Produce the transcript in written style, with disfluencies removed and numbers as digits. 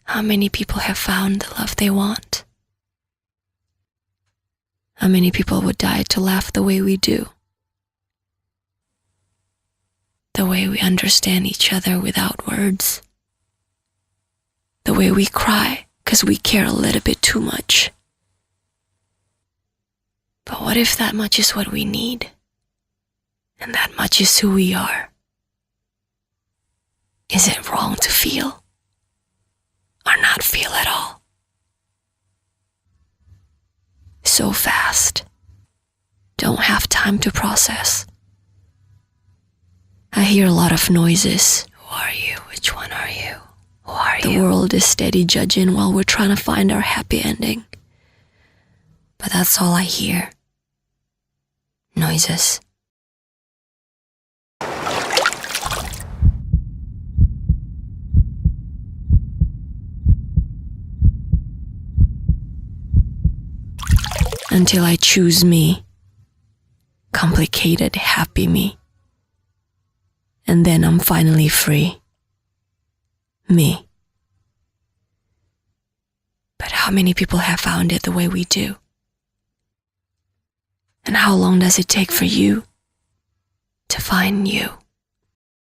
How many people have found the love they want? How many people would die to laugh the way we do? The way we understand each other without words. The way we cry because we care a little bit too much. But what if that much is what we need? And that much is who we are? Is it wrong to feel? Or not feel at all? So fast. Don't have time to process. I hear a lot of noises. Who are you? Which one are you? Who are you? The world is steady judging while we're trying to find our happy ending. But that's all I hear. Noises. Until I choose me. Complicated, happy me. And then I'm finally free. Me. But how many people have found it the way we do? And how long does it take for you to find you?